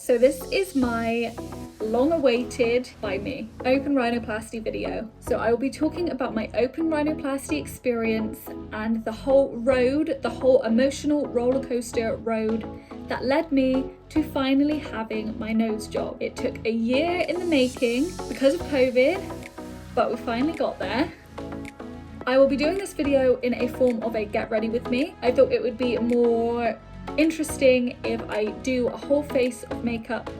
So this is my long-awaited, by me, open rhinoplasty video. So I will be talking about my open rhinoplasty experience and the whole emotional roller coaster road that led me to finally having my nose job. It took a year in the making because of COVID, but we finally got there. I will be doing this video in a form of a get ready with me. I thought it would be more interesting if I do a whole face of makeup,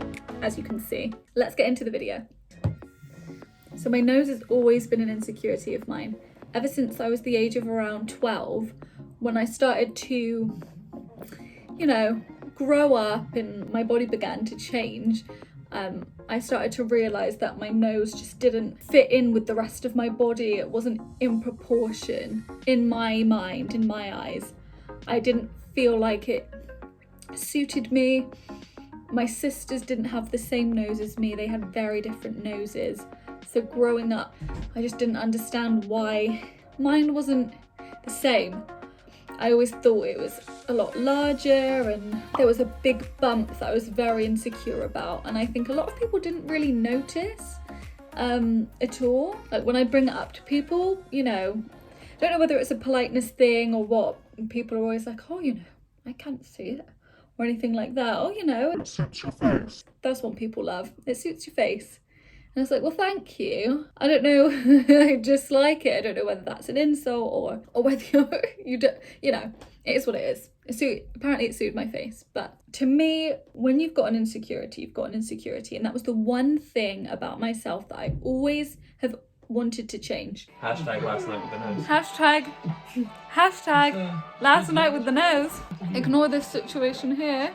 as you can see. Let's get into the video. So my nose has always been an insecurity of mine. Ever since I was the age of around 12, when I started to, grow up and my body began to change, I started to realise that my nose just didn't fit in with the rest of my body. It wasn't in proportion in my mind, in my eyes. I didn't feel like it suited me. My sisters didn't have the same nose as me. They had very different noses. So growing up, I just didn't understand why mine wasn't the same. I always thought it was a lot larger and there was a big bump that I was very insecure about. And I think a lot of people didn't really notice at all. Like when I bring it up to people, I don't know whether it's a politeness thing or what. People are always like, oh, I can't see it. Or anything like that. Oh, it suits your face. That's what people love. It suits your face. And I was like, well, thank you. I don't know. I just like it. I don't know whether that's an insult or whether you don't, it is what it is. Apparently it suited my face. But to me, when you've got an insecurity, you've got an insecurity. And that was the one thing about myself that I always have wanted to change. Hashtag last night with the nose. Hashtag last night with the nose. Ignore this situation here.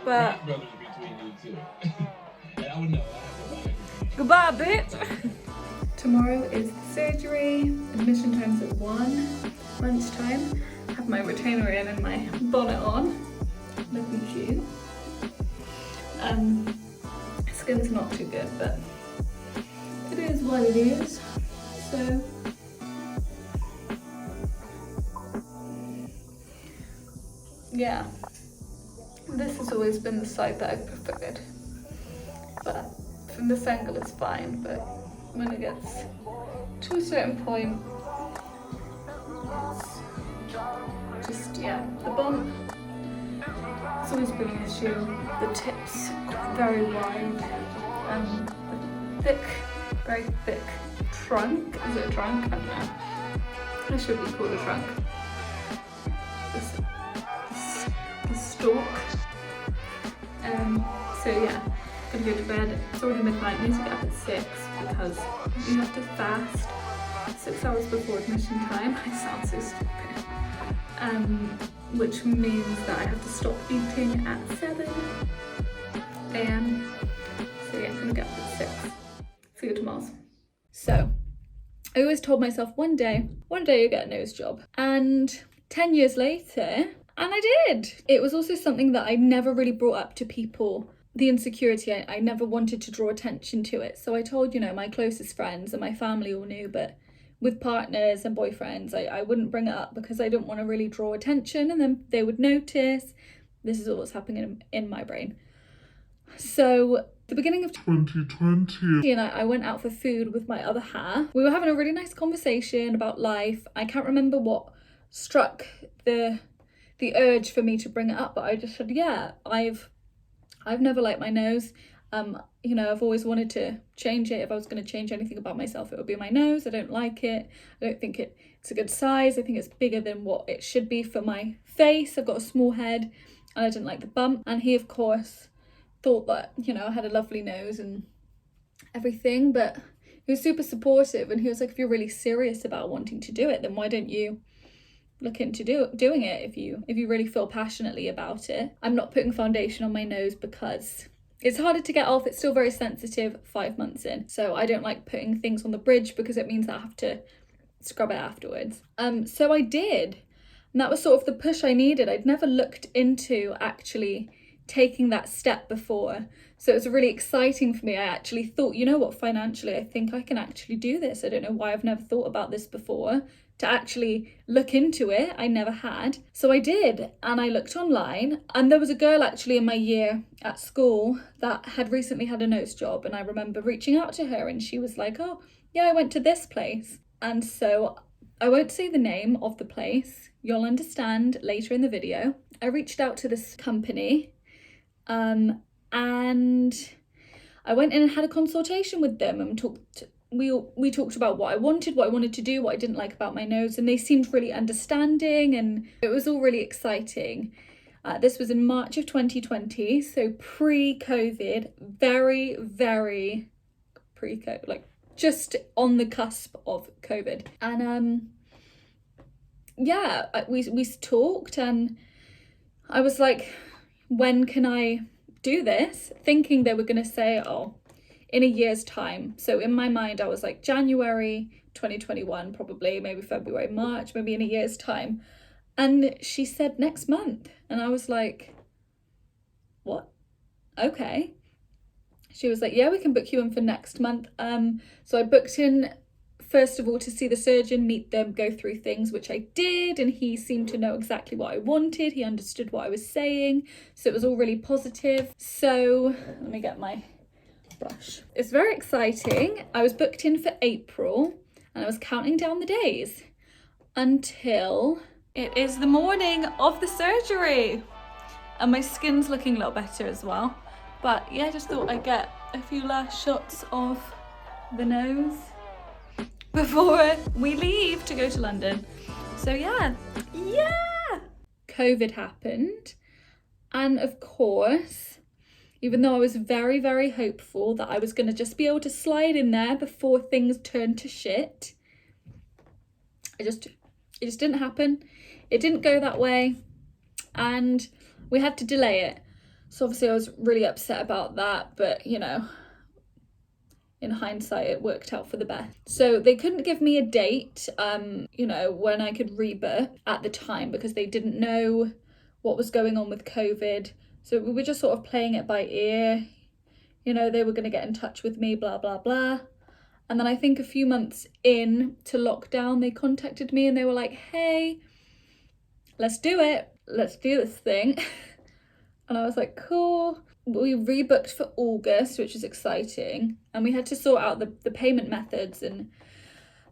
But goodbye, bitch. Tomorrow is the surgery. Admission time's at 1 lunchtime. I have my retainer in and my bonnet on. Looking cute. Skin's not too good, but it is what it is. So yeah, this has always been the side that I've preferred, but from this angle it's fine, but when it gets to a certain point, it's just, the bump, it's always been an issue. The tips very wide, very thick trunk. Is it a trunk? I don't know. It should be called a trunk. The stalk. So yeah, gonna go to bed. It's already midnight. I need to get up at 6 because you have to fast 6 hours before admission time. I sound so stupid. Which means that I have to stop eating at 7 a.m. So yeah, I'm gonna get up at 6. See you tomorrow. So I always told myself one day you'll get a nose job. And 10 years later, and I did. It was also something that I never really brought up to people. The insecurity, I never wanted to draw attention to it. So I told, my closest friends and my family all knew, but with partners and boyfriends, I wouldn't bring it up because I didn't want to really draw attention and then they would notice. This is all what's happening in my brain. So the beginning of 2020, I went out for food with my other half. We were having a really nice conversation about life. I can't remember what struck the urge for me to bring it up, but I just said, yeah, I've never liked my nose. I've always wanted to change it. If I was going to change anything about myself, it would be my nose. I don't like it. I don't think it's a good size. I think it's bigger than what it should be for my face. I've got a small head and I didn't like the bump. And he, of course, thought that, I had a lovely nose and everything, but he was super supportive and he was like, if you're really serious about wanting to do it, then why don't you look into doing it if you really feel passionately about it. I'm not putting foundation on my nose because it's harder to get off. It's still very sensitive 5 months in. So I don't like putting things on the bridge because it means that I have to scrub it afterwards. So I did. And that was sort of the push I needed. I'd never looked into actually taking that step before. So it was really exciting for me. I actually thought, financially, I think I can actually do this. I don't know why I've never thought about this before. to actually look into it. I never had. So I did, and I looked online, and there was a girl actually in my year at school that had recently had a nose job, and I remember reaching out to her, and she was like, oh yeah, I went to this place. And so I won't say the name of the place, you'll understand later in the video. I reached out to this company, and I went in and had a consultation with them, and we talked about what I wanted to do, what I didn't like about my nose, and they seemed really understanding, and it was all really exciting. This was in March of 2020, so pre-COVID, very, very pre-COVID, like just on the cusp of COVID. And yeah, we talked, and I was like, when can I do this? Thinking they were going to say, oh, in a year's time. So in my mind, I was like January 2021, probably, maybe February, March, maybe in a year's time. And she said next month. And I was like, what? Okay. She was like, yeah, we can book you in for next month. So I booked in, first of all, to see the surgeon, meet them, go through things, which I did. And he seemed to know exactly what I wanted. He understood what I was saying. So it was all really positive. So let me get my brush. It's very exciting. I was booked in for April, and I was counting down the days until it is the morning of the surgery, and my skin's looking a little better as well. But yeah, just thought I'd get a few last shots of the nose before we leave to go to London. So yeah, COVID happened, and of course, even though I was very, very hopeful that I was going to just be able to slide in there before things turned to shit, it just didn't happen. It didn't go that way, and we had to delay it. So obviously I was really upset about that, but you know, in hindsight, it worked out for the best. So they couldn't give me a date, you know, when I could rebook at the time, because they didn't know what was going on with COVID. So we were just sort of playing it by ear. You know, they were going to get in touch with me, blah, blah, blah. And then I think a few months in to lockdown, they contacted me and they were like, hey, let's do it. Let's do this thing. And I was like, cool. We rebooked for August, which is exciting. And we had to sort out the payment methods, and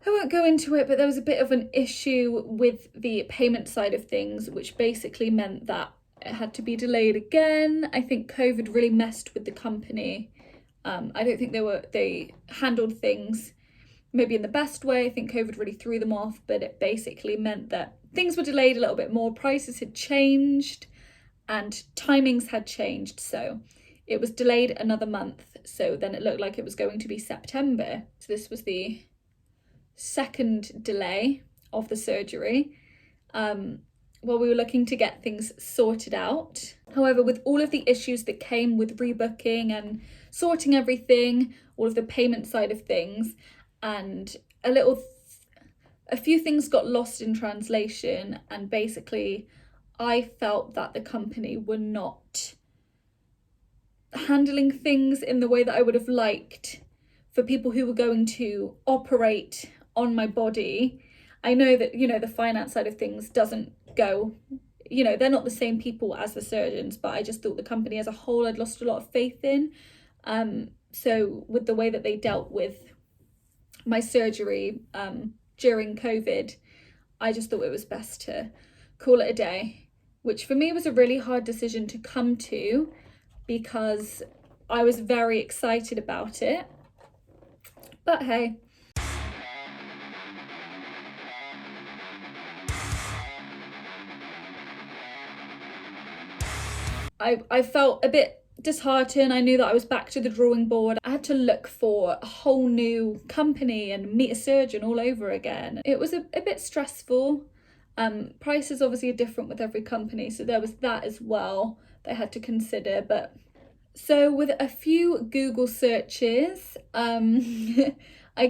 I won't go into it, but there was a bit of an issue with the payment side of things, which basically meant that it had to be delayed again. I think COVID really messed with the company. I don't think they handled things maybe in the best way. I think COVID really threw them off, but it basically meant that things were delayed a little bit more. Prices had changed and timings had changed. So it was delayed another month. So then it looked like it was going to be September. So this was the second delay of the surgery. While we were looking to get things sorted out. However, with all of the issues that came with rebooking and sorting everything, all of the payment side of things, and a few things got lost in translation, and basically I felt that the company were not handling things in the way that I would have liked for people who were going to operate on my body. I know that, you know, the finance side of things doesn't go, you know, they're not the same people as the surgeons, but I just thought the company as a whole I'd lost a lot of faith in. So with the way that they dealt with my surgery during COVID, I just thought it was best to call it a day, which for me was a really hard decision to come to, because I was very excited about it. But hey. I felt a bit disheartened. I knew that I was back to the drawing board. I had to look for a whole new company and meet a surgeon all over again. It was a bit stressful. Prices obviously are different with every company, so there was that as well that I had to consider. But so with a few Google searches, I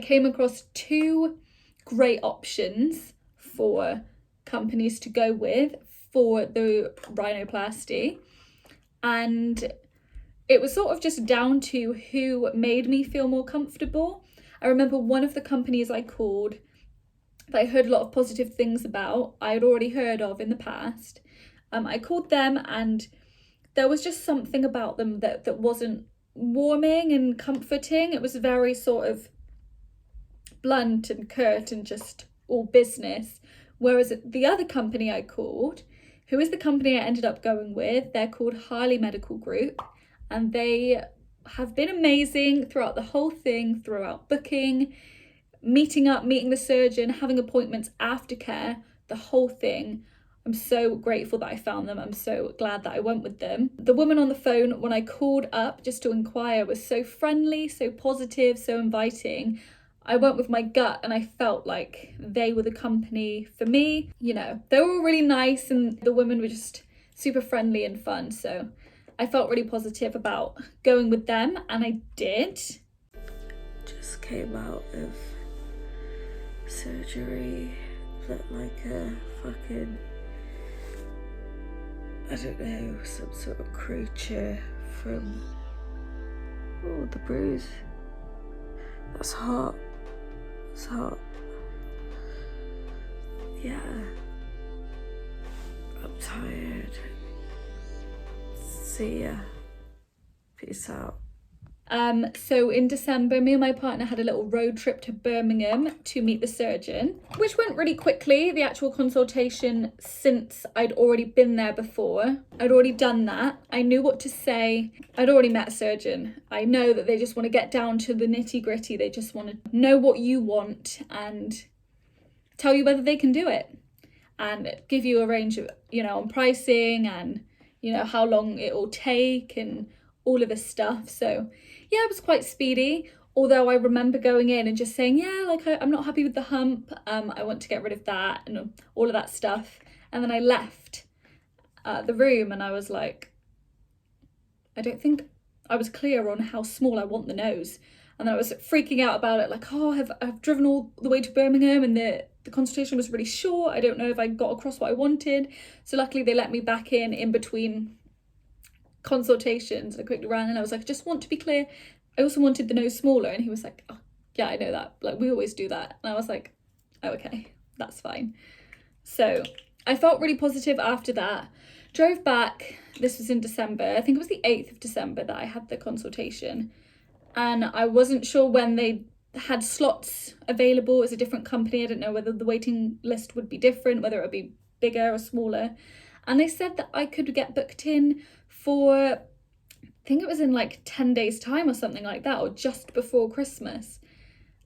came across two great options for companies to go with for the rhinoplasty. And it was sort of just down to who made me feel more comfortable. I remember one of the companies I called, that I heard a lot of positive things about, I had already heard of in the past. I called them, and there was just something about them that wasn't warming and comforting. It was very sort of blunt and curt and just all business. Whereas the other company I called, who is the company I ended up going with, they're called Harley Medical Group, and they have been amazing throughout the whole thing, throughout booking, meeting up, meeting the surgeon, having appointments, aftercare, the whole thing. I'm so grateful that I found them. I'm so glad that I went with them. The woman on the phone when I called up just to inquire was so friendly, so positive, so inviting. I went with my gut and I felt like they were the company for me. You know, they were all really nice and the women were just super friendly and fun. So I felt really positive about going with them, and I did. Just came out of surgery, looked like a fucking, I don't know, some sort of creature from, oh, the bruise. That's hot. It's hot. Yeah. I'm tired. See ya. Peace out. So in December, me and my partner had a little road trip to Birmingham to meet the surgeon, which went really quickly, the actual consultation, since I'd already been there before. I'd already done that. I knew what to say. I'd already met a surgeon. I know that they just want to get down to the nitty gritty. They just want to know what you want and tell you whether they can do it, and give you a range of, you know, on pricing and, you know, how long it will take and all of this stuff. So yeah, it was quite speedy, although I remember going in and just saying, yeah, like I'm not happy with the hump, I want to get rid of that and all of that stuff. And then I left the room and I was like, I don't think I was clear on how small I want the nose. And then I was freaking out about it, like, oh, I've driven all the way to Birmingham and the consultation was really short. I don't know if I got across what I wanted. So luckily they let me back in between consultations. I quickly ran and I was like, I just want to be clear, I also wanted the nose smaller. And he was like, oh yeah, I know that, like we always do that. And I was like, oh, okay, that's fine. So I felt really positive after that. Drove back, this was in December, I think it was the 8th of December that I had the consultation, and I wasn't sure when they had slots available. As a different company, I didn't know whether the waiting list would be different, whether it would be bigger or smaller. And they said that I could get booked in for, I think it was in like 10 days time or something like that, or just before Christmas.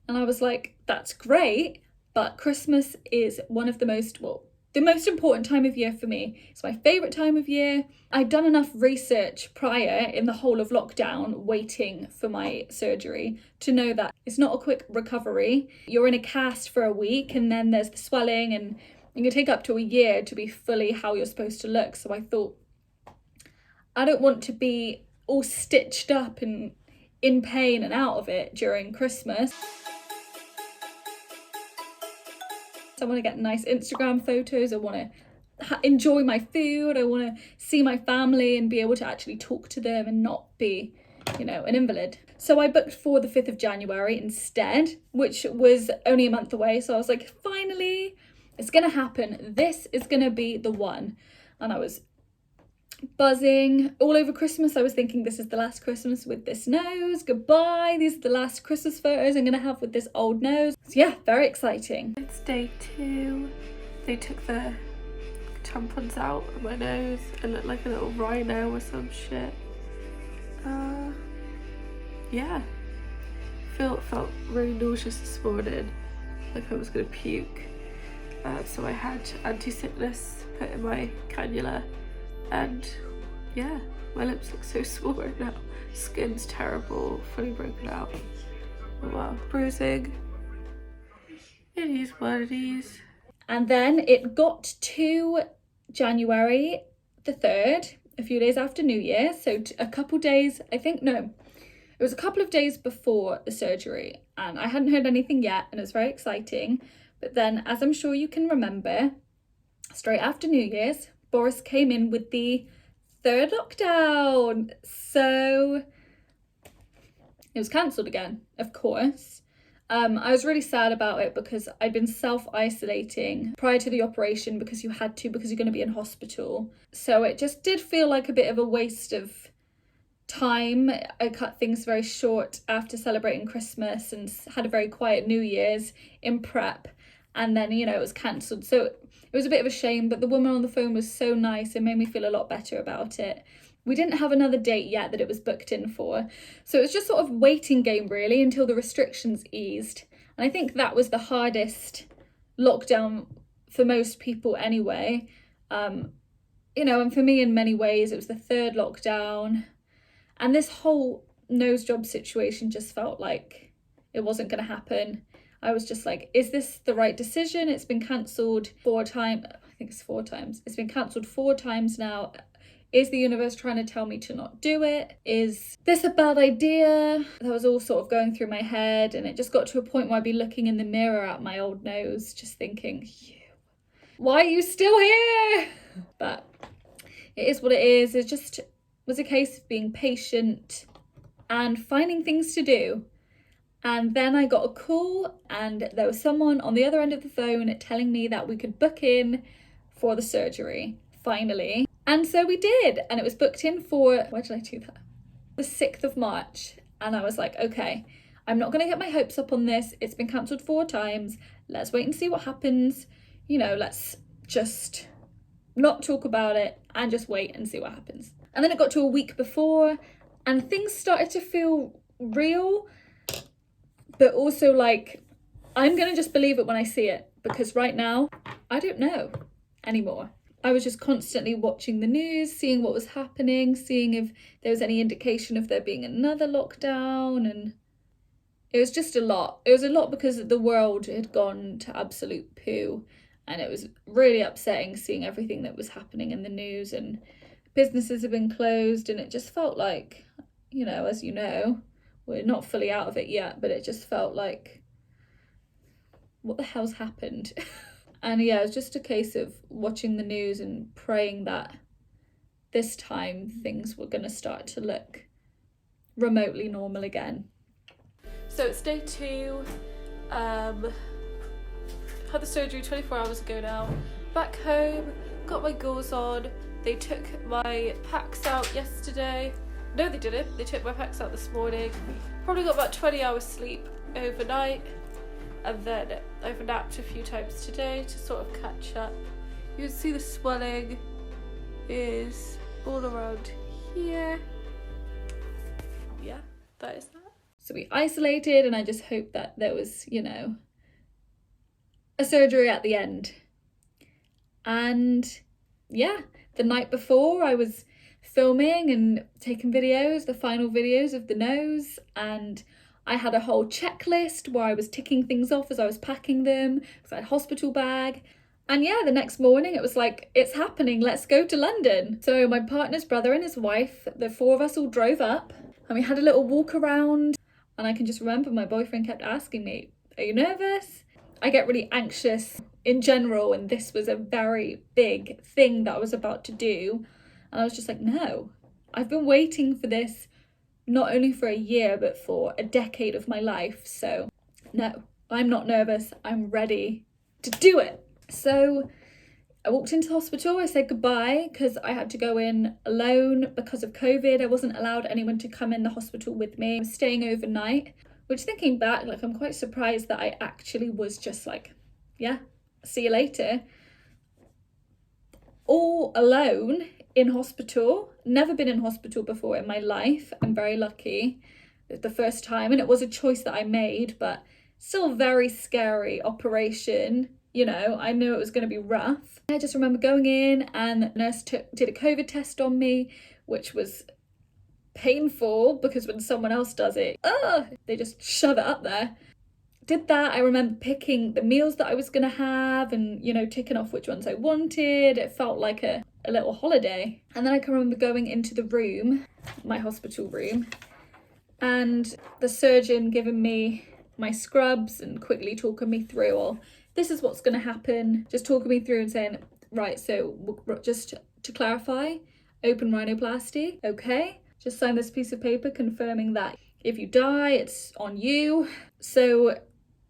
And I was like, that's great, but Christmas is one of the most important time of year for me. It's my favourite time of year. I'd done enough research prior in the whole of lockdown waiting for my surgery to know that it's not a quick recovery. You're in a cast for a week and then there's the swelling, and it can take up to a year to be fully how you're supposed to look. So I thought, I don't want to be all stitched up and in pain and out of it during Christmas. I want to get nice Instagram photos. I want to enjoy my food. I want to see my family and be able to actually talk to them and not be, you know, an invalid. So I booked for the 5th of January instead, which was only a month away. So I was like, finally, it's going to happen. This is going to be the one. And I was buzzing all over Christmas. I was thinking, this is the last Christmas with this nose. Goodbye. These are the last Christmas photos I'm going to have with this old nose. So yeah, very exciting. It's day 2. They took the tampons out of my nose and looked like a little rhino or some shit. Yeah. Felt really nauseous this morning, like I was gonna puke. So I had anti-sickness put in my cannula, and yeah, my lips look so small right now. Skin's terrible, fully broken out. Oh wow, bruising. It is what it is. And then it got to January the 3rd, a few days after New Year. So a couple days, it was a couple of days before the surgery, and I hadn't heard anything yet, and it was very exciting. But then, as I'm sure you can remember, straight after New Year's, Boris came in with the 3rd lockdown. So it was cancelled again, of course. I was really sad about it because I'd been self-isolating prior to the operation because you had to, because you're going to be in hospital. So it just did feel like a bit of a waste of time. I cut things very short after celebrating Christmas and had a very quiet New Year's in prep. And then, you know, it was cancelled. So it was a bit of a shame, but the woman on the phone was so nice and made me feel a lot better about it. We didn't have another date yet that it was booked in for. So it was just sort of waiting game really until the restrictions eased. And I think that was the hardest lockdown for most people anyway. You know, and for me in many ways, it was the third lockdown. And this whole nose job situation just felt like it wasn't going to happen. I was just like, is this the right decision? It's been cancelled 4 times. I think it's 4 times. It's been cancelled 4 times now. Is the universe trying to tell me to not do it? Is this a bad idea? That was all sort of going through my head, and it just got to a point where I'd be looking in the mirror at my old nose, just thinking, why are you still here? But it is what it is. It just was a case of being patient and finding things to do. And then I got a call and there was someone on the other end of the phone telling me that we could book in for the surgery, finally. And so we did, and it was booked in for, why did I do that? The 6th of March. And I was like, okay, I'm not going to get my hopes up on this. It's been cancelled 4 times. Let's wait and see what happens. You know, let's just not talk about it and just wait and see what happens. And then it got to a week before and things started to feel real, but also like, I'm going to just believe it when I see it, because right now, I don't know anymore. I was just constantly watching the news, seeing what was happening, seeing if there was any indication of there being another lockdown, and it was just a lot. It was a lot because the world had gone to absolute poo, and it was really upsetting seeing everything that was happening in the news, and businesses have been closed, and it just felt like, you know, as you know, we're not fully out of it yet, but it just felt like, what the hell's happened? And yeah, it was just a case of watching the news and praying that this time things were going to start to look remotely normal again. So it's day 2. Had the surgery 24 hours ago now. Back home, got my gauze on. They took my packs out yesterday. No, they didn't. They took my packs out this morning. Probably got about 20 hours sleep overnight. And then I've napped a few times today to sort of catch up. You can see the swelling is all around here. Yeah, that is that. So we isolated, and I just hoped that there was, you know, a surgery at the end. And yeah, the night before I was filming and taking videos, the final videos of the nose, and I had a whole checklist where I was ticking things off as I was packing them, because I had a hospital bag. And yeah, the next morning it was like, it's happening, let's go to London. So my partner's brother and his wife, the 4 of us all drove up, and we had a little walk around. And I can just remember my boyfriend kept asking me, are you nervous? I get really anxious in general, and this was a very big thing that I was about to do. And I was just like, no, I've been waiting for this not only for a year, but for a decade of my life. So no, I'm not nervous. I'm ready to do it. So I walked into the hospital. I said goodbye because I had to go in alone because of COVID. I wasn't allowed anyone to come in the hospital with me. I was staying overnight, which, thinking back, like, I'm quite surprised that I actually was just like, yeah, see you later. All alone in hospital. Never been in hospital before in my life. I'm very lucky. The first time, and it was a choice that I made, but still very scary operation. You know, I knew it was going to be rough. I just remember going in, and the nurse did a COVID test on me, which was painful because when someone else does it, they just shove it up there. Did that. I remember picking the meals that I was going to have and, you know, ticking off which ones I wanted. It felt like a little holiday. And then I can remember going into the room, my hospital room, and the surgeon giving me my scrubs and quickly talking me through, well, this is what's going to happen. Just talking me through and saying, right, so just to clarify, open rhinoplasty, okay? Just sign this piece of paper confirming that if you die, it's on you. So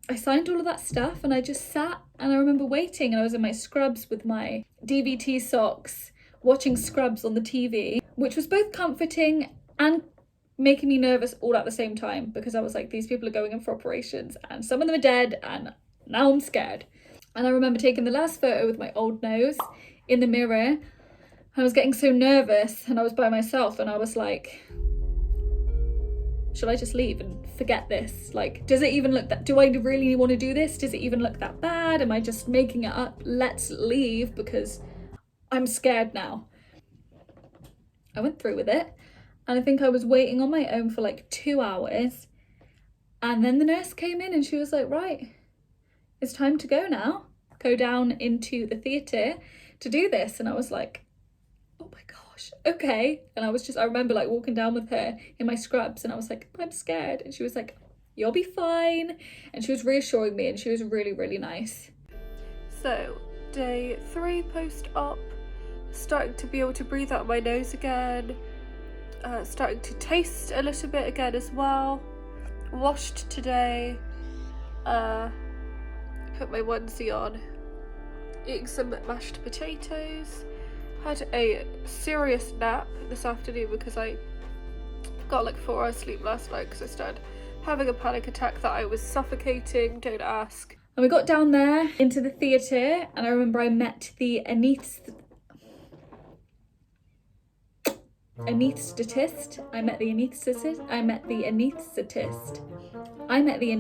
I signed all of that stuff and I just sat and I remember waiting, and I was in my scrubs with my DVT socks, watching Scrubs on the TV, which was both comforting and making me nervous all at the same time, because I was like, these people are going in for operations and some of them are dead and now I'm scared. And I remember taking the last photo with my old nose in the mirror. I was getting so nervous and I was by myself and I was like, should I just leave and forget this? Like, does it even look that, do I really want to do this? Does it even look that bad? Am I just making it up? Let's leave because I'm scared now. I went through with it, and I think I was waiting on my own for like 2 hours, and then the nurse came in and she was like, right, it's time to go now. Go down into the theatre to do this. And I was like, oh my gosh, okay. And I remember like walking down with her in my scrubs and I was like, I'm scared. And she was like, you'll be fine. And she was reassuring me and she was really, really nice. So, day 3 post-op, starting to be able to breathe out my nose again, starting to taste a little bit again as well. Washed today, put my onesie on, eating some mashed potatoes. Had a serious nap this afternoon because I got like 4 hours sleep last night because I started having a panic attack that I was suffocating, don't ask. And we got down there into the theatre and I remember I met the anaesthetist. I met the anaesthetist. I met the anaesthetist. I met the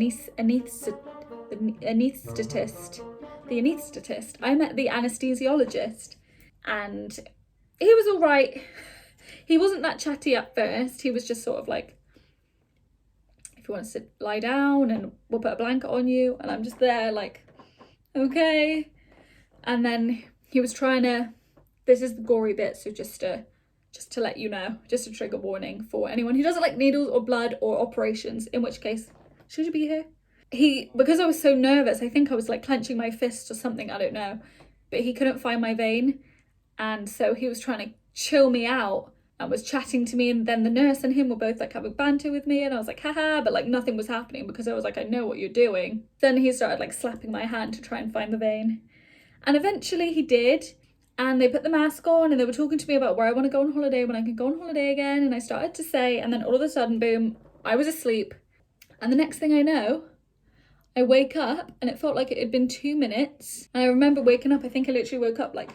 anesthesiologist. And he was all right. He wasn't that chatty at first. He was just sort of like, if you want to sit, lie down and we'll put a blanket on you. And I'm just there like, okay. And then he was trying to, this is the gory bit, so just to let you know, just a trigger warning for anyone who doesn't like needles or blood or operations, in which case, should you be here? Because I was so nervous, I think I was like clenching my fist or something, I don't know. But he couldn't find my vein. And so he was trying to chill me out and was chatting to me, and then the nurse and him were both like having banter with me, and I was like, haha, but like nothing was happening because I was like, I know what you're doing. Then he started like slapping my hand to try and find the vein. And eventually he did, and they put the mask on and they were talking to me about where I want to go on holiday, when I can go on holiday again, and I started to say, and then all of a sudden, boom, I was asleep. And the next thing I know, I wake up and it felt like it had been 2 minutes. And I remember waking up, I think I literally woke up like,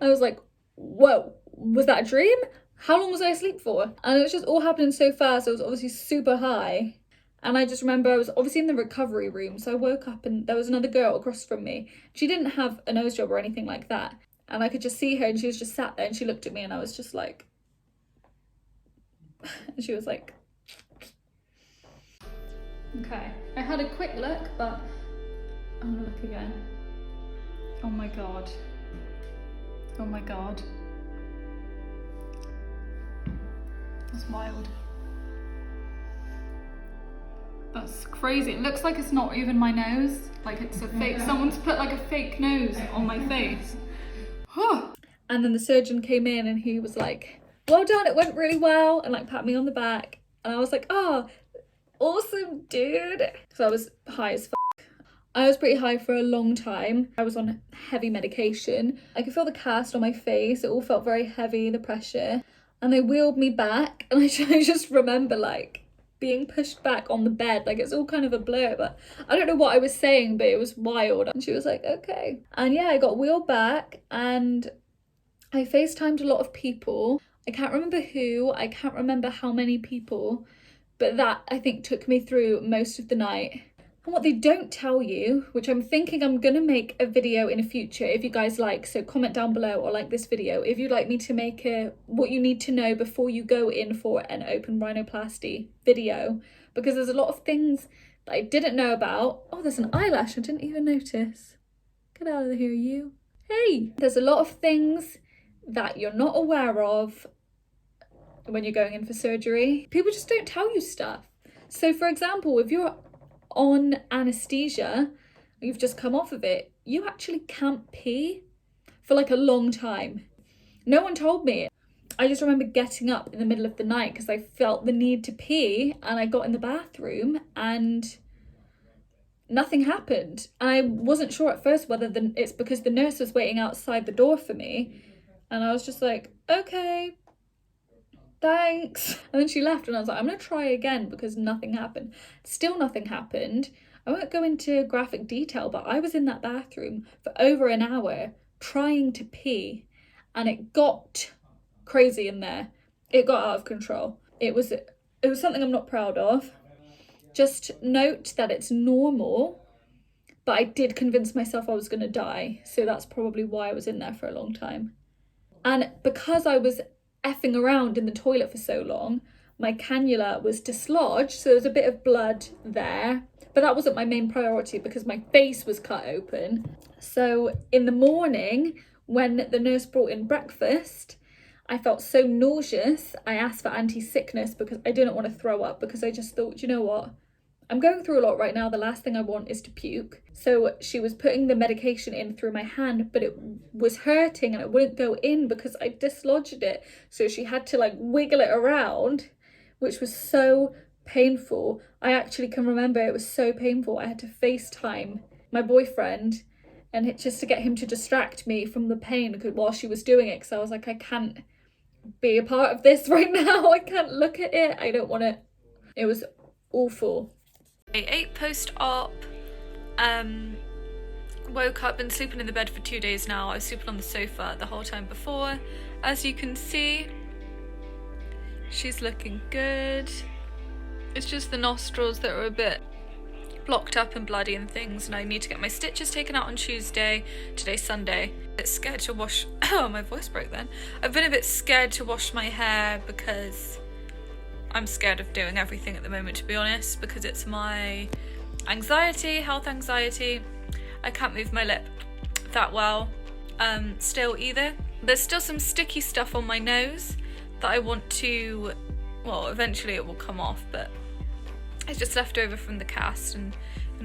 I was like, whoa, was that a dream? How long was I asleep for? And it was just all happening so fast. I was obviously super high. And I just remember I was obviously in the recovery room. So I woke up and there was another girl across from me. She didn't have a nose job or anything like that. And I could just see her and she was just sat there and she looked at me and I was just like, and she was like, okay. I had a quick look, but I'm gonna look again. Oh my God. Oh my God. That's wild. That's crazy. It looks like it's not even my nose. Like it's a fake, someone's put like a fake nose on my face. And then the surgeon came in and he was like, well done, it went really well, and like pat me on the back. And I was like, oh, awesome, dude. So I was high as fuck. I was pretty high for a long time. I was on heavy medication. I could feel the cast on my face. It all felt very heavy, the pressure. And they wheeled me back and I just remember like being pushed back on the bed. Like it's all kind of a blur, but I don't know what I was saying, but it was wild. And she was like, okay. And yeah, I got wheeled back and I FaceTimed a lot of people. I can't remember who, I can't remember how many people, but that I think took me through most of the night. And what they don't tell you, which I'm thinking I'm gonna make a video in the future if you guys like, so comment down below or like this video if you'd like me to make a what you need to know before you go in for an open rhinoplasty video, because there's a lot of things that I didn't know about. Oh, there's an eyelash, I didn't even notice. Get out of here, you. Hey! There's a lot of things that you're not aware of when you're going in for surgery. People just don't tell you stuff. So for example, if you're on anesthesia, you've just come off of it, you actually can't pee for like a long time. No one told me. I just remember getting up in the middle of the night because I felt the need to pee, and I got in the bathroom and nothing happened. And I wasn't sure at first whether it's because the nurse was waiting outside the door for me, and I was just like, okay, thanks. And then she left, and I was like, I'm gonna try again, because nothing happened. Still nothing happened. I won't go into graphic detail, but I was in that bathroom for over an hour trying to pee, and it got crazy in there. It got out of control. It was something I'm not proud of. Just note that it's normal, but I did convince myself I was going to die, so that's probably why I was in there for a long time. And because I was effing around in the toilet for so long, my cannula was dislodged, so there was a bit of blood there, but that wasn't my main priority because my face was cut open. So in the morning, when the nurse brought in breakfast, I felt so nauseous. I asked for anti-sickness because I didn't want to throw up, because I just thought, you know what? I'm going through a lot right now. The last thing I want is to puke. So she was putting the medication in through my hand, but it was hurting and it wouldn't go in because I dislodged it. So she had to like wiggle it around, which was so painful. I actually can remember it was so painful. I had to FaceTime my boyfriend and just to get him to distract me from the pain while she was doing it, because I was like, I can't be a part of this right now. I can't look at it. I don't want to. It was awful. I ate post-op, woke up, been sleeping in the bed for 2 days now. I was sleeping on the sofa the whole time before. As you can see, she's looking good. It's just the nostrils that are a bit blocked up and bloody and things, and I need to get my stitches taken out on Tuesday. Today's Sunday. A bit scared to wash. Oh, my voice broke then. I've been a bit scared to wash my hair because I'm scared of doing everything at the moment, to be honest, because it's my anxiety, health anxiety. I can't move my lip that well still either. There's still some sticky stuff on my nose that I want to, well, eventually it will come off, but it's just left over from the cast and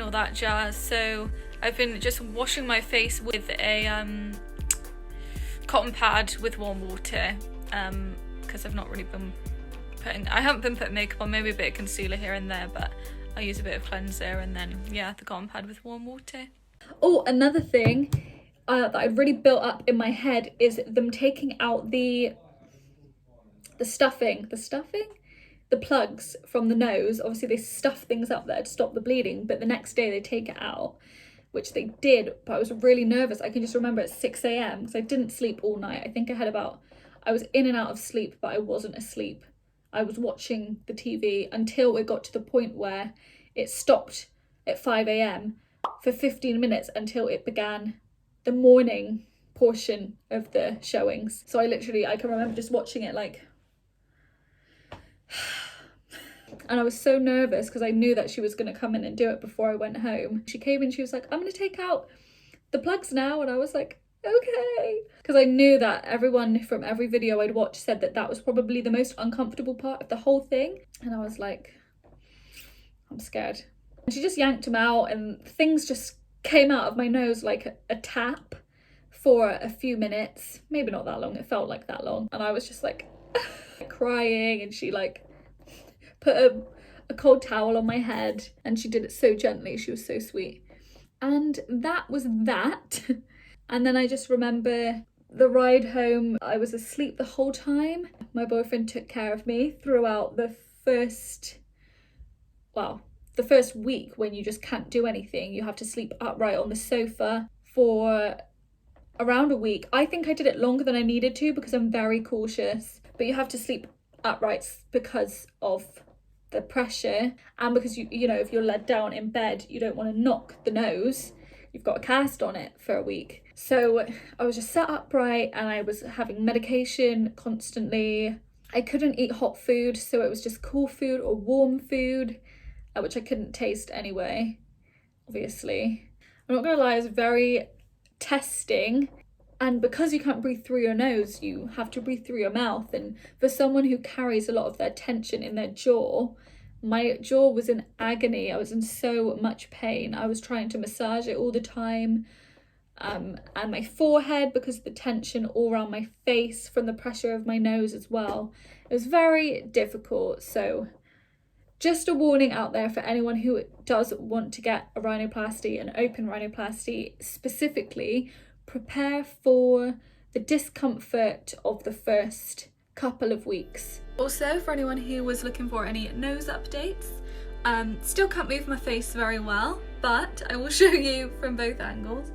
all that jazz. So I've been just washing my face with a cotton pad with warm water, because I've not really been I haven't been putting makeup on, maybe a bit of concealer here and there, but I use a bit of cleanser, and then yeah, the cotton pad with warm water. Oh, another thing that I've really built up in my head is them taking out the plugs from the nose. Obviously they stuff things up there to stop the bleeding, but the next day they take it out, which they did, but I was really nervous. I can just remember at 6 a.m. because I didn't sleep all night. I think I was in and out of sleep, but I wasn't asleep. I was watching the TV until it got to the point where it stopped at 5 a.m. for 15 minutes until it began the morning portion of the showings. So I can remember just watching it like, and I was so nervous because I knew that she was going to come in and do it before I went home. She came in, she was like, I'm going to take out the plugs now, and I was like, okay, because I knew that everyone from every video I'd watched said that was probably the most uncomfortable part of the whole thing, and I was like, I'm scared. And she just yanked them out, and things just came out of my nose like a tap for a few minutes, maybe not that long, it felt like that long, and I was just like crying, and she like put a cold towel on my head, and she did it so gently. She was so sweet. And that was that. And then I just remember the ride home. I was asleep the whole time. My boyfriend took care of me throughout the first week, when you just can't do anything. You have to sleep upright on the sofa for around a week. I think I did it longer than I needed to because I'm very cautious, but you have to sleep upright because of the pressure, and because you know, if you're led down in bed, you don't want to knock the nose. You've got a cast on it for a week. So I was just sat upright, and I was having medication constantly. I couldn't eat hot food, so it was just cool food or warm food, which I couldn't taste anyway, obviously. I'm not gonna lie, it was very testing. And because you can't breathe through your nose, you have to breathe through your mouth. And for someone who carries a lot of their tension in their jaw, my jaw was in agony. I was in so much pain. I was trying to massage it all the time. and my forehead because of the tension all around my face from the pressure of my nose as well. It was very difficult. So just a warning out there for anyone who does want to get a rhinoplasty, an open rhinoplasty specifically, prepare for the discomfort of the first couple of weeks. Also, for anyone who was looking for any nose updates, still can't move my face very well, but I will show you from both angles.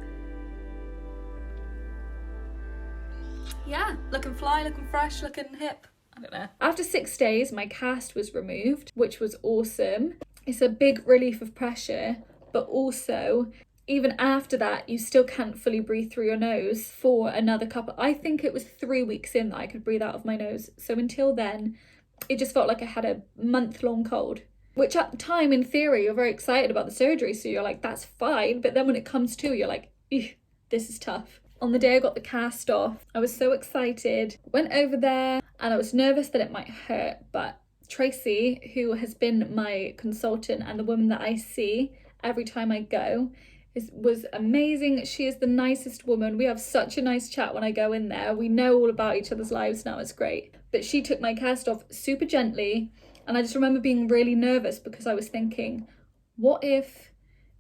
Yeah, looking fly, looking fresh, looking hip. I don't know. After 6 days, my cast was removed, which was awesome. It's a big relief of pressure, but also even after that, you still can't fully breathe through your nose for another couple. I think it was 3 weeks in that I could breathe out of my nose. So until then, it just felt like I had a month-long cold, which at the time, in theory, you're very excited about the surgery. So you're like, that's fine. But then when it comes to, you're like, this is tough. On the day I got the cast off, I was so excited. Went over there and I was nervous that it might hurt. But Tracy, who has been my consultant and the woman that I see every time I go, was amazing. She is the nicest woman. We have such a nice chat when I go in there. We know all about each other's lives now. It's great. But she took my cast off super gently, and I just remember being really nervous because I was thinking, what if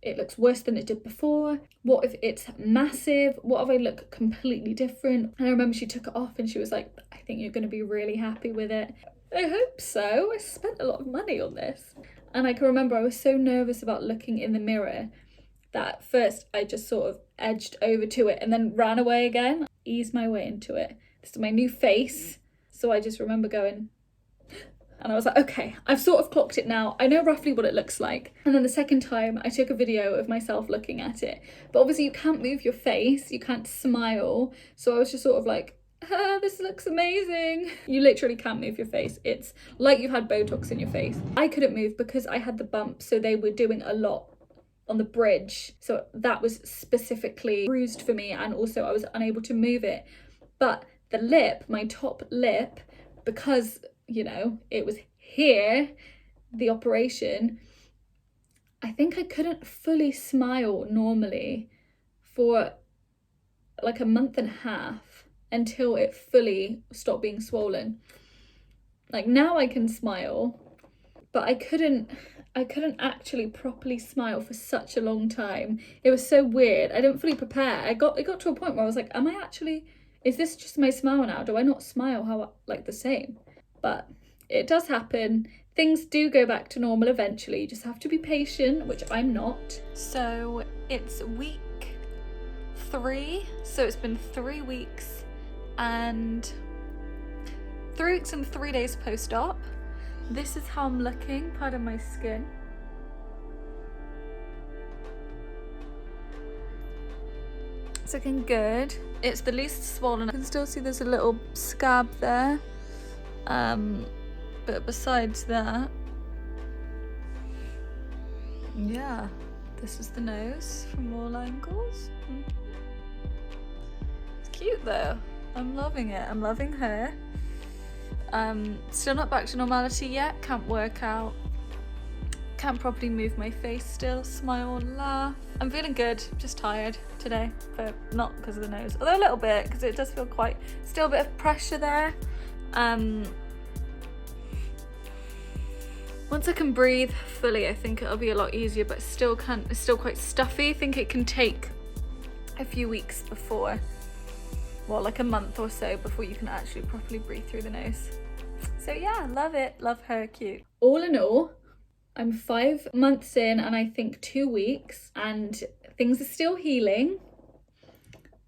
it looks worse than it did before? What if it's massive? What if I look completely different? And I remember she took it off and she was like, I think you're going to be really happy with it. I hope so. I spent a lot of money on this. And I can remember I was so nervous about looking in the mirror that first I just sort of edged over to it and then ran away again, eased my way into it. This is my new face. So I just remember going, and I was like, okay, I've sort of clocked it now. I know roughly what it looks like. And then the second time I took a video of myself looking at it. But obviously you can't move your face, you can't smile. So I was just sort of like, this looks amazing. You literally can't move your face. It's like you've had Botox in your face. I couldn't move because I had the bump, so they were doing a lot on the bridge. So that was specifically bruised for me, and also I was unable to move it. But the lip, my top lip, because, you know, it was here, the operation, I think I couldn't fully smile normally for like a month and a half until it fully stopped being swollen. Like now I can smile, but I couldn't actually properly smile for such a long time. It was so weird. I didn't fully prepare. It got to a point where I was like, is this just my smile now? Do I not smile how like the same? But it does happen. Things do go back to normal eventually. You just have to be patient, which I'm not. So it's week 3. So it's been 3 weeks and 3 weeks and 3 days post-op. This is how I'm looking, pardon my skin. It's looking good. It's the least swollen. I can still see there's a little scab there. But besides that, yeah, this is the nose from all angles. It's cute though. I'm loving it. I'm loving her. Still not back to normality yet. Can't work out. Can't properly move my face still. Smile and laugh. I'm feeling good. Just tired today, but not because of the nose. Although a little bit, because it does feel still a bit of pressure there. Once I can breathe fully, I think it'll be a lot easier, but it's still quite stuffy. I think it can take a few weeks before, well, like a month or so before you can actually properly breathe through the nose. So yeah, love it. Love her, cute. All in all, I'm 5 months in and I think 2 weeks, and things are still healing,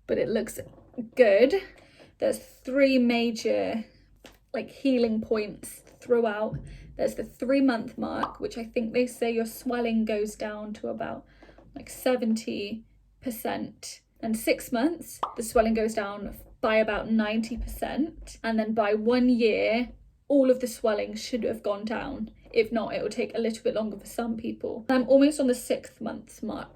but it looks good. There's 3 major like healing points throughout. There's the 3-month mark, which I think they say your swelling goes down to about like 70%. And 6 months, the swelling goes down by about 90%. And then by 1 year, all of the swelling should have gone down. If not, it will take a little bit longer for some people. I'm almost on the 6th month mark.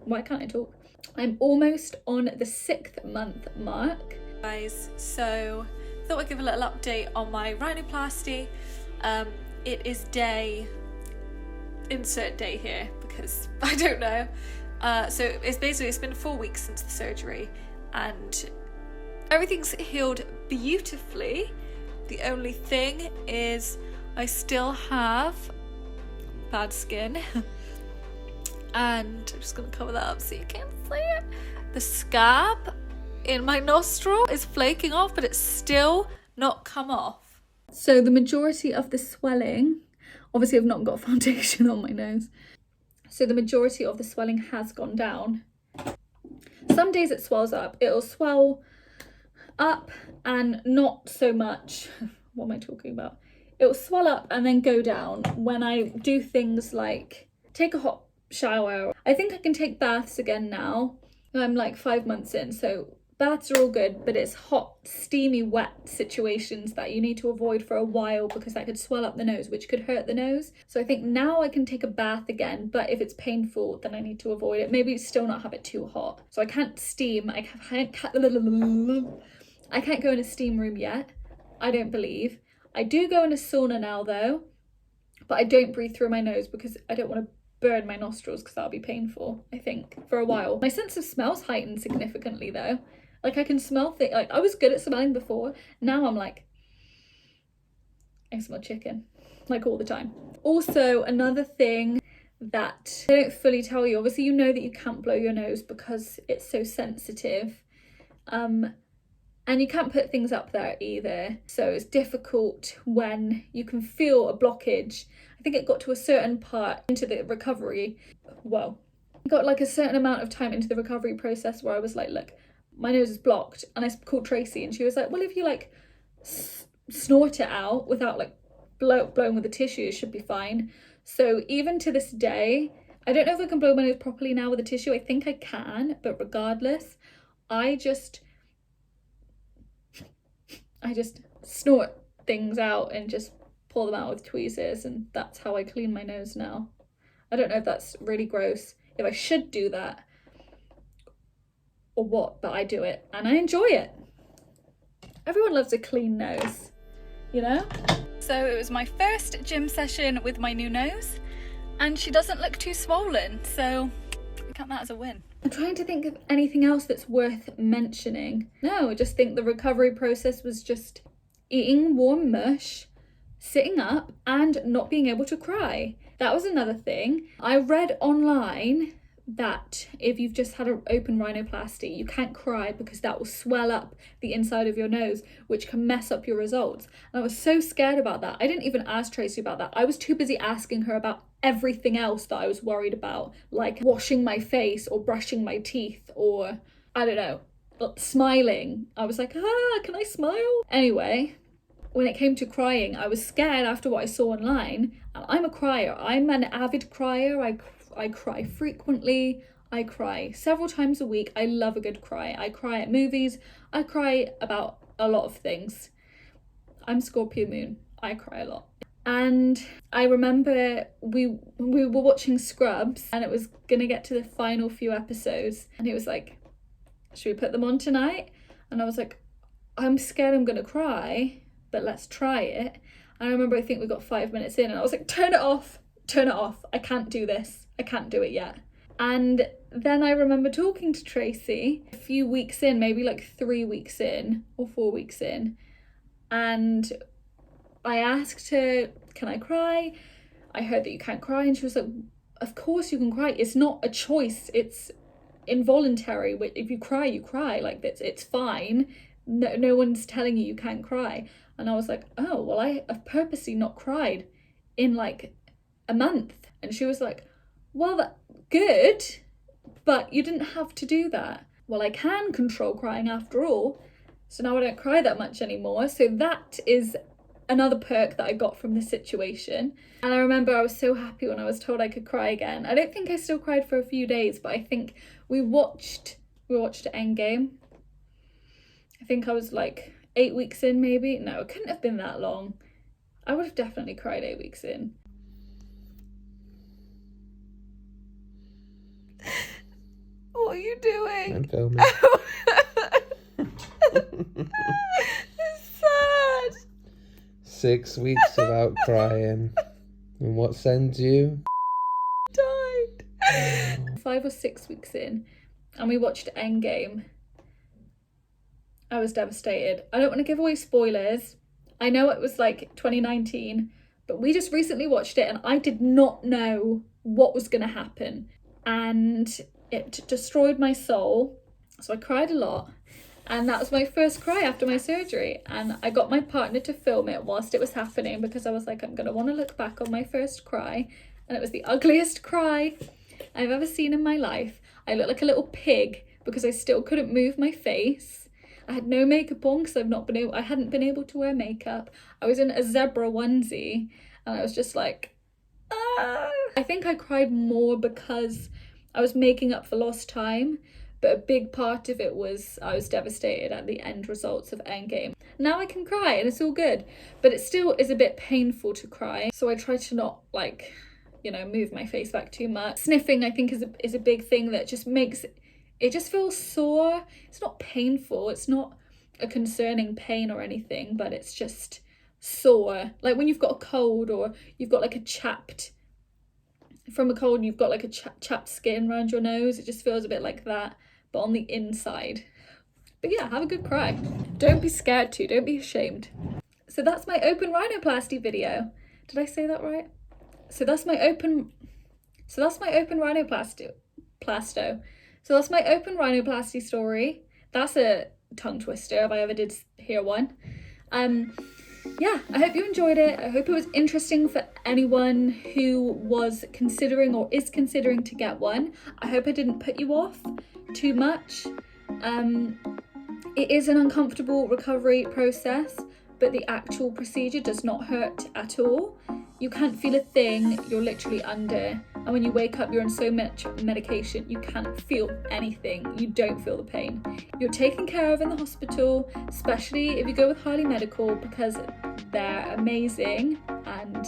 Why can't I talk? I'm almost on the 6th month mark. Guys, so I thought I'd give a little update on my rhinoplasty. It is insert day here because I don't know. So it's been 4 weeks since the surgery, and everything's healed beautifully. The only thing is I still have bad skin. And I'm just gonna cover that up so you can't see it. The scab in my nostril is flaking off, but it's still not come off. So the majority of the swelling, obviously I've not got foundation on my nose, so the majority of the swelling has gone down. Some days it swells up. It'll swell up and not so much. What am I talking about? It'll swell up and then go down when I do things like take a hot shower. I think I can take baths again now. I'm like 5 months in, so baths are all good, but it's hot, steamy, wet situations that you need to avoid for a while because that could swell up the nose, which could hurt the nose. So I think now I can take a bath again, but if it's painful, then I need to avoid it. Maybe still not have it too hot. So I can't steam. I can't go in a steam room yet, I don't believe. I do go in a sauna now though, but I don't breathe through my nose because I don't want to burn my nostrils because that'll be painful, I think, for a while. My sense of smell's heightened significantly though. Like I can smell things, like I was good at smelling before. Now I'm like, I smell chicken, like all the time. Also, another thing that I don't fully tell you, obviously you know that you can't blow your nose because it's so sensitive. And you can't put things up there either. So it's difficult when you can feel a blockage. I think it got to a certain part into the recovery. Well, got like a certain amount of time into the recovery process where I was like, look, my nose is blocked. And I called Tracy and she was like, well, if you like snort it out without like blowing with the tissue, it should be fine. So even to this day, I don't know if I can blow my nose properly now with a tissue. I think I can, but regardless, I just snort things out and just pull them out with tweezers, and that's how I clean my nose now. I don't know if that's really gross, if I should do that or what, but I do it and I enjoy it. Everyone loves a clean nose, you know? So it was my first gym session with my new nose, and she doesn't look too swollen, so I count that as a win. I'm trying to think of anything else that's worth mentioning. No, I just think the recovery process was just eating warm mush, sitting up, and not being able to cry. That was another thing. I read online that if you've just had an open rhinoplasty, you can't cry because that will swell up the inside of your nose, which can mess up your results. And I was so scared about that. I didn't even ask Tracy about that. I was too busy asking her about everything else that I was worried about, like washing my face or brushing my teeth or, I don't know, smiling. I was like, can I smile? Anyway, when it came to crying, I was scared after what I saw online. I'm a crier. I'm an avid crier. I cry frequently. I cry several times a week. I love a good cry. I cry at movies. I cry about a lot of things. I'm Scorpio moon. I cry a lot. And I remember we were watching Scrubs and it was gonna get to the final few episodes and he was like, should we put them on tonight? And I was like, I'm scared I'm gonna cry, but let's try it. And I remember I think we got 5 minutes in and I was like, turn it off, I can't do this, I can't do it yet. And then I remember talking to Tracy a few weeks in, maybe like 3 weeks in or 4 weeks in, and I asked her, can I cry? I heard that you can't cry. And she was like, of course you can cry. It's not a choice. It's involuntary. If you cry, you cry. Like, it's fine. No one's telling you can't cry. And I was like, oh, well, I have purposely not cried in like a month. And she was like, well, that's good, but you didn't have to do that. Well, I can control crying after all. So now I don't cry that much anymore. So that is another perk that I got from the situation. And I remember I was so happy when I was told I could cry again. I don't think I still cried for a few days, but I think we watched Endgame. I think I was like 8 weeks in maybe. No, it couldn't have been that long. I would have definitely cried 8 weeks in. What are you doing? I'm filming. It's sad. 6 weeks without crying. And what sends you? Died. 5 or 6 weeks in, and we watched Endgame, I was devastated. I don't want to give away spoilers. I know it was like 2019, but we just recently watched it and I did not know what was going to happen. And it destroyed my soul. So I cried a lot. And that was my first cry after my surgery. And I got my partner to film it whilst it was happening because I was like, I'm going to want to look back on my first cry. And it was the ugliest cry I've ever seen in my life. I looked like a little pig because I still couldn't move my face. I had no makeup on because I hadn't been able to wear makeup. I was in a zebra onesie and I was just like, ah. I think I cried more because I was making up for lost time, but a big part of it was I was devastated at the end results of Endgame. Now I can cry and it's all good, but it still is a bit painful to cry. So I try to not like, you know, move my face back too much. Sniffing, I think, is a big thing that just makes it just feels sore. It's not painful. It's not a concerning pain or anything, but it's just sore. Like when you've got a cold or you've got like from a cold, you've got like a chapped skin around your nose. It just feels a bit like that, but on the inside. But yeah, have a good cry. Don't be scared to, don't be ashamed. So that's my open rhinoplasty video. Did I say that right? So that's my open rhinoplasty. So that's my open rhinoplasty story. That's a tongue twister if I ever did hear one. Yeah, I hope you enjoyed it. I hope it was interesting for anyone who was considering or is considering to get one. I hope I didn't put you off too much. It is an uncomfortable recovery process, but the actual procedure does not hurt at all. You can't feel a thing, you're literally under. And when you wake up, you're on so much medication, you can't feel anything. You don't feel the pain. You're taken care of in the hospital, especially if you go with Harley Medical, because they're amazing and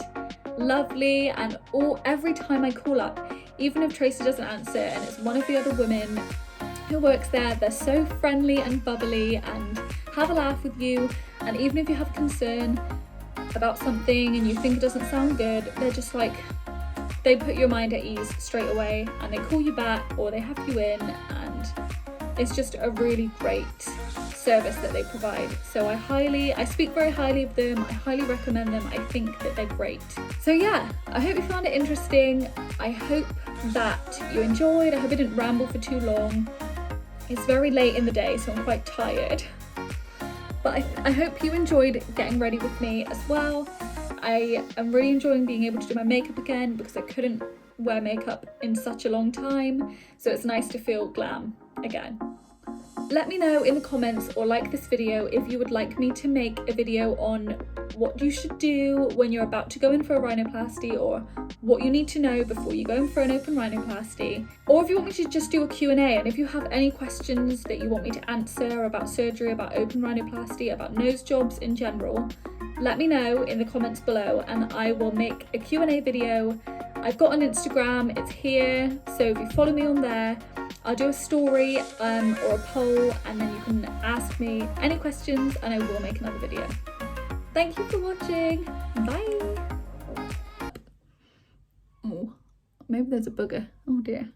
lovely. And every time I call up, even if Tracy doesn't answer and it's one of the other women who works there, they're so friendly and bubbly and have a laugh with you. And even if you have a concern about something and you think it doesn't sound good, they're just like, they put your mind at ease straight away and they call you back or they have you in, and it's just a really great service that they provide. So I speak very highly of them. I highly recommend them. I think that they're great. So yeah, I hope you found it interesting. I hope that you enjoyed. I hope I didn't ramble for too long. It's very late in the day, so I'm quite tired. But I hope you enjoyed getting ready with me as well. I am really enjoying being able to do my makeup again because I couldn't wear makeup in such a long time. So it's nice to feel glam again. Let me know in the comments or like this video if you would like me to make a video on what you should do when you're about to go in for a rhinoplasty, or what you need to know before you go in for an open rhinoplasty, or if you want me to just do a Q&A, and if you have any questions that you want me to answer about surgery, about open rhinoplasty, about nose jobs in general, let me know in the comments below and I will make a Q&A video. I've got an Instagram, it's here, so if you follow me on there, I'll do a story or a poll, and then you can ask me any questions and I will make another video. Thank you for watching. Bye. Oh, maybe there's a booger. Oh dear.